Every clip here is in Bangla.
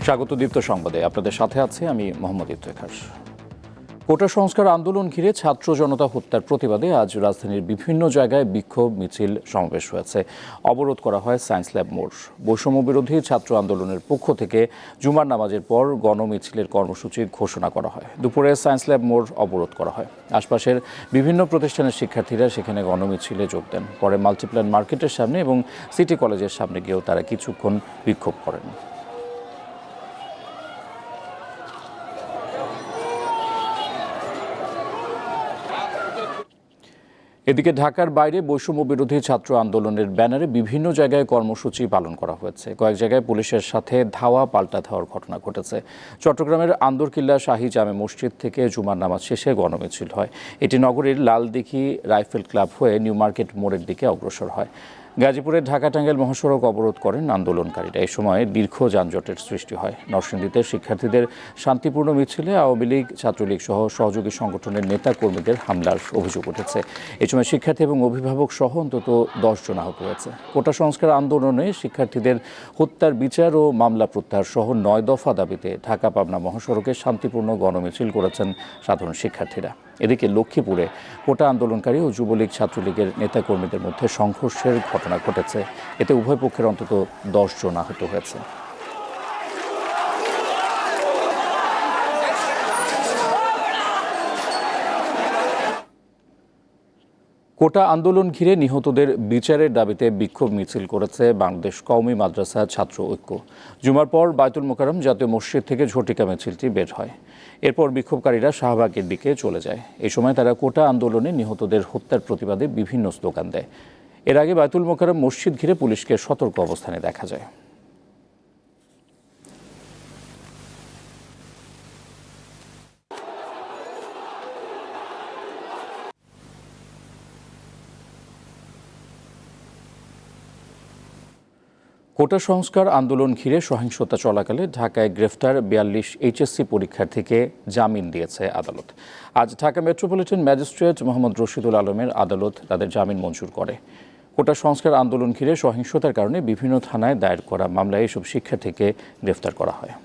স্বাগত দীপ্ত সংবাদে আপনাদের সাথে আছি আমি মোহাম্মদ ইফতেখার। কোটা সংস্কার আন্দোলন ঘিরে ছাত্র জনতা হত্যার প্রতিবাদে আজ রাজধানীর বিভিন্ন জায়গায় বিক্ষোভ মিছিল সমাবেশ হয়েছে। অবরোধ করা হয় সায়েন্স ল্যাব মোড়। বৈষম্য বিরোধী ছাত্র আন্দোলনের পক্ষ থেকে জুমার নামাজের পর গণমিছিলের কর্মসূচি ঘোষণা করা হয়। দুপুরে সায়েন্স ল্যাব মোড় অবরোধ করা হয়। আশপাশের বিভিন্ন প্রতিষ্ঠানের শিক্ষার্থীরা সেখানে গণমিছিলে যোগ দেন। পরে মাল্টিপ্ল্যান মার্কেটের সামনে এবং সিটি কলেজের সামনে গিয়েও তারা কিছুক্ষণ বিক্ষোভ করেন। এদিকে ঢাকার বাইরে বৈষম্য বিরোধী ছাত্র আন্দোলনের ব্যানারে বিভিন্ন জায়গায় কর্মসূচি পালন করা হয়েছে। কয়েক জায়গায় পুলিশের সাথে ধাওয়া পাল্টা ধাওয়ার ঘটনা ঘটেছে। চট্টগ্রামের আন্দরকিল্লা শাহী জামে মসজিদ থেকে জুমার নামাজ শেষে গণমিছিল হয়। এটি নগরীর লালদিঘি রাইফেল ক্লাব হয়ে নিউ মার্কেট মোড়ের দিকে অগ্রসর হয়। গাজীপুরের ঢাকা টাঙ্গাইল মহাসড়ক অবরোধ করেন আন্দোলনকারীরা। এই সময় দীর্ঘ যানজটের সৃষ্টি হয়। নরসিংদীতে শিক্ষার্থীদের শান্তিপূর্ণ মিছিলে আওয়ামী লীগ, ছাত্রলীগ সহ সহযোগী সংগঠনের নেতা কর্মীদের হামলার অভিযোগ উঠেছে। এই সময় শিক্ষার্থী এবং অভিভাবক সহ অন্তত 10 জন আহত হয়েছে। কোটা সংস্কার আন্দোলনে শিক্ষার্থীদের হত্যার বিচার ও মামলা প্রত্যাহার সহ 9 দফা দাবিতে ঢাকা পাবনা মহাসড়কে শান্তিপূর্ণ গণমিছিল করেছেন সাধারণ শিক্ষার্থীরা। এদিকে লক্ষ্মীপুরে কোটা আন্দোলনকারী ও যুবলীগ ছাত্রলীগের নেতাকর্মীদের মধ্যে সংঘর্ষের ঘটনা ঘটেছে। এতে উভয় পক্ষের অন্তত 10 জন আহত হয়েছে। কোটা আন্দোলন ঘিরে নিহতদের বিচারের দাবিতে বিক্ষোভ মিছিল করেছে বাংলাদেশ কওমি মাদ্রাসা ছাত্র ঐক্য। জুমার পর বায়তুল মোকাররম জাতীয় মসজিদ থেকে ঝটিকা মিছিলটি বের হয়। এরপর বিক্ষোভকারীরা শাহবাগের দিকে চলে যায়। এই সময় তারা কোটা আন্দোলনে নিহতদের হত্যার প্রতিবাদে বিভিন্ন স্লোগান দেয়। এর আগে বায়তুল মোকাররম মসজিদ ঘিরে পুলিশকে সতর্ক অবস্থানে দেখা যায়। কোটা সংস্কার আন্দোলন ঘিরে সহিংসতা চলাকালে ঢাকায় গ্রেফতার 42 এইচএসসি পরীক্ষার্থীকে জামিন দিয়েছে আদালত। আজ ঢাকা মেট্রোপলিটন ম্যাজিস্ট্রেট মোহাম্মদ রশিদুল আলমের আদালত তাদের জামিন মঞ্জুর করে। কোটা সংস্কার আন্দোলন ঘিরে সহিংসতার কারণে বিভিন্ন থানায় দায়ের করা মামলায় এসব শিক্ষার্থীকে গ্রেফতার করা হয়।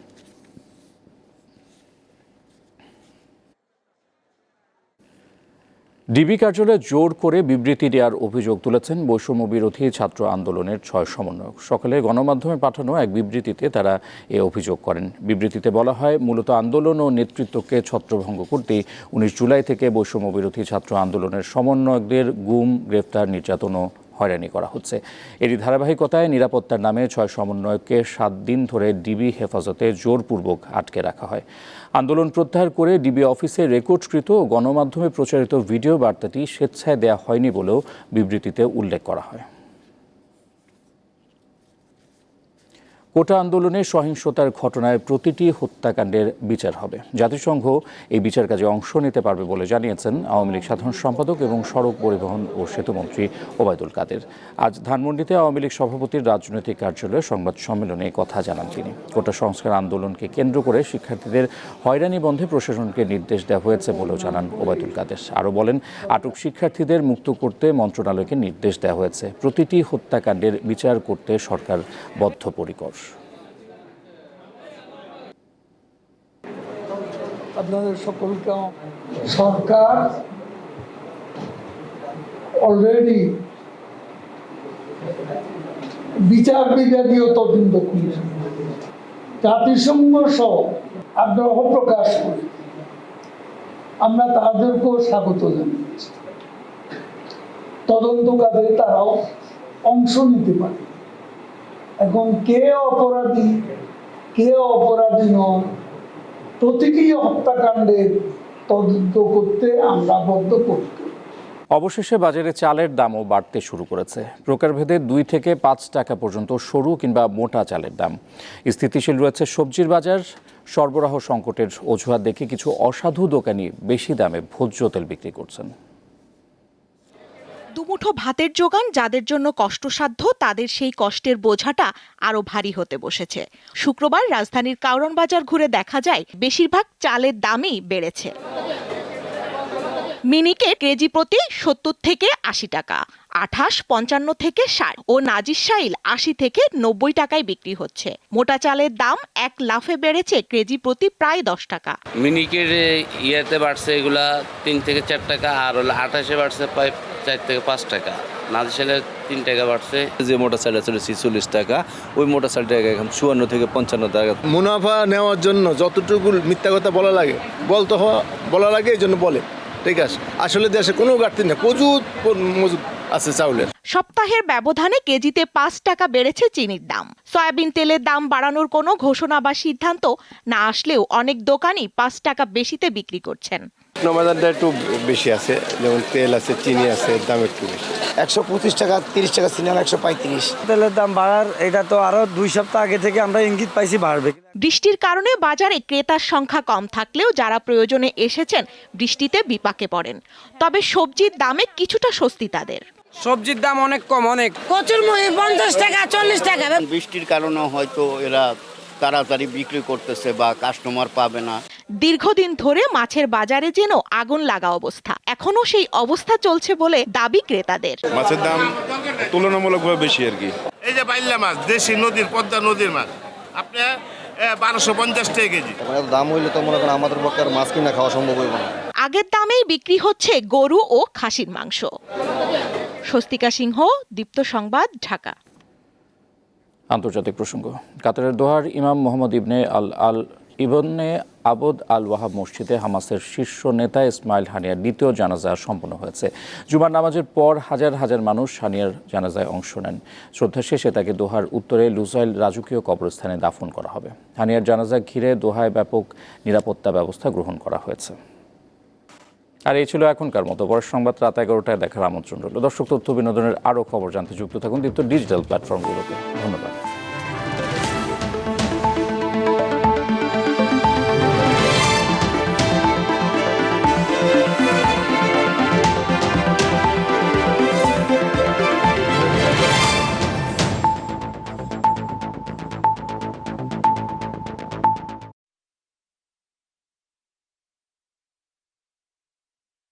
ডিবি কার্যালয়ে জোর করে বিবৃতি দেওয়ার অভিযোগ তুলেছেন বৈষম্য বিরোধী ছাত্র আন্দোলনের 6 সমন্বয়ক। সকালে গণমাধ্যমে পাঠানো এক বিবৃতিতে তারা এ অভিযোগ করেন। বিবৃতিতে বলা হয়, মূলত আন্দোলন ও নেতৃত্বকে ছত্রভঙ্গ করতেই 19 জুলাই থেকে বৈষম্য বিরোধী ছাত্র আন্দোলনের সমন্বয়কদের গুম, গ্রেফতার, নির্যাতন ও হয়রানি করা হচ্ছে। এরই ধারাবাহিকতায় নিরাপত্তার নামে 6 সমন্বয়ককে 7 দিন ধরে ডিবি হেফাজতে জোরপূর্বক আটকে রাখা হয়। আন্দোলন প্রত্যাহার করে ডিবি অফিসে রেকর্ডকৃত ও গণমাধ্যমে প্রচারিত ভিডিও বার্তাটি স্বেচ্ছায় দেয়া হয়নি বলেও বিবৃতিতে উল্লেখ করা হয়। কোটা আন্দোলনে সহিংসতার ঘটনায় প্রতিটি হত্যাকাণ্ডের বিচার হবে। জাতিসংঘ এই বিচার কাজে অংশ নিতে পারবে বলে জানিয়েছেন আওয়ামী লীগ সাধারণ সম্পাদক এবং সড়ক পরিবহন ও সেতুমন্ত্রী ওবায়দুল কাদের। আজ ধানমন্ডিতে আওয়ামী লীগ সভাপতির রাজনৈতিক কার্যালয়ে সংবাদ সম্মেলনে কথা জানান তিনি। কোটা সংস্কার আন্দোলনকে কেন্দ্র করে শিক্ষার্থীদের হয়রানি বন্ধে প্রশাসনকে নির্দেশ দেওয়া হয়েছে বলেও জানান ওবায়দুল কাদের। আরও বলেন, আটক শিক্ষার্থীদের মুক্ত করতে মন্ত্রণালয়কে নির্দেশ দেওয়া হয়েছে। প্রতিটি হত্যাকাণ্ডের বিচার করতে সরকার বদ্ধপরিকর। আপনাদের সকলকে সরকার অলরেডি বিচার বিভাগীয় তদন্ত করেছে। জাতিসংঘ সহ আগ্রহ প্রকাশ করে আমরা তাদেরকেও স্বাগত জানাচ্ছি। তদন্ত কাজে তারাও অংশ নিতে পারে। এখন কে অপরাধী কে অপরাধী নয়, প্রতিটি হত্যাকাণ্ডের তদন্ত করতে আমরা বদ্ধপরিকর। অবশেষে বাজারে চালের দামও বাড়তে শুরু করেছে। প্রকারভেদে 2 থেকে 5 টাকা পর্যন্ত সরু কিংবা মোটা চালের দাম। স্থিতিশীল রয়েছে সবজির বাজার। সরবরাহ সংকটের অজুহাত দেখে কিছু অসাধু দোকানি বেশি দামে ভোজ্য তেল বিক্রি করছেন। দুমুঠো ভাতের জোগান যাদের জন্য কষ্টসাধ্য, তাদের সেই কষ্টের বোঝাটা আরো ভারী হতে বসেছে। শুক্রবার রাজধানীর কারওয়ান বাজার ঘুরে দেখা যায় বেশিরভাগ চালের দামই বেড়েছে। মিনিকে কেজি প্রতি 70 থেকে 80 টাকা, আঠাশ 55 থেকে 60 ও নাজির শাইল 80 থেকে 90 টাকায় বিক্রি হচ্ছে। মোটা চালের দাম এক লাফে বেড়েছে কেজি প্রতি প্রায় 10 টাকা। মিনিকের ইয়েতে বাড়ছে এগুলা 3 থেকে 4 টাকা, আর হলো 28-এ বাড়ছে প্রায় 4 থেকে 5 টাকা। নাজির শাইলের 3 টাকা বাড়ছে। যে মোটা চালটা ছিল 46 টাকা, ওই মোটা চালটা এখন 54 থেকে 55 টাকা। মুনাফা নেওয়ার জন্য যতটুকু মিথ্যা কথা বলা লাগে বলা লাগে, এই জন্য বলে। ঠিক আছে, আসলে দেশে কোনো ঘাটতি নেই, প্রচুর মজুদ আছে চাউলের। সপ্তাহের ব্যবধানে কেজিতে 5 টাকা বেড়েছে চিনির দাম। সয়াবিন তেলের দাম বাড়ানোর কোনো ঘোষণা বা সিদ্ধান্ত না আসলেও অনেক দোকানই 5 টাকা বেশিতে বিক্রি করছেন। বাজারটা একটু বেশি আছে, যেমন তেল আছে, চিনি আছে, দাম একটু বেশি। 125 টাকা, 30 টাকা চিনি, 135। তেলের দাম বাড়ার এটা তো আরো 2 সপ্তাহ আগে থেকে আমরা ইঙ্গিত পাইছি বাড়বে। বৃষ্টির কারণে বাজারে ক্রেতার সংখ্যা কম থাকলেও যারা প্রয়োজনে এসেছেন বৃষ্টিতে বিপাকে পড়েন। তবে সবজির দামে কিছুটা স্বস্তি তাদের। সবজির দাম অনেক কম, অনেক। কচুরমুখী 50 টাকা, 40 টাকা। বৃষ্টির কারণে হয়তো এরা তাড়াতাড়ি বিক্রি করতেছে বা কাস্টমার পাবে না। দীর্ঘদিন ধরে মাছের বাজারে যেন আগুন লাগা অবস্থা, এখনো সেই অবস্থা চলছে বলে দাবি ক্রেতাদের। মাছের দাম তুলনামূলকভাবে বেশি আর কি। এই যে বাইল্লা মাছ, দেশি নদীর, পদ্মা নদীর মাছ, আপনি 1250 টাকা কেজি। দাম হইলে তো মনে করেন আমাদের পক্ষে আর মাছ কিনা খাওয়া সম্ভব হইব না। আগের দামেই বিক্রি হচ্ছে গরু ও খাসির মাংস। স্বস্তিকা সিংহ, দীপ্ত সংবাদ, ঢাকা। আন্তর্জাতিক প্রসঙ্গ। কাতারের দোহার ইমাম মোহাম্মদ ইবনে আবদ আল ওয়াহাব মসজিদে হামাসের শীর্ষ নেতা ইসমাইল হানিয়ার দ্বিতীয় জানাজা সম্পন্ন হয়েছে। জুমার নামাজের পর হাজার হাজার মানুষ হানিয়ার জানাজায় অংশ নেন। শ্রদ্ধা শেষে তাকে দোহার উত্তরে লুজাইল রাজকীয় কবরস্থানে দাফন করা হবে। হানিয়ার জানাজা ঘিরে দোহায় ব্যাপক নিরাপত্তা ব্যবস্থা গ্রহণ করা হয়েছে। আর এই ছিল এখনকার মতো। পরের সংবাদ রাত 11টায় দেখার আমন্ত্রণ রইল। দর্শক, তথ্য বিনোদনের আরও খবর জানতে যুক্ত থাকুন দীপ্ত ডিজিটাল প্ল্যাটফর্মগুলোতে। ধন্যবাদ।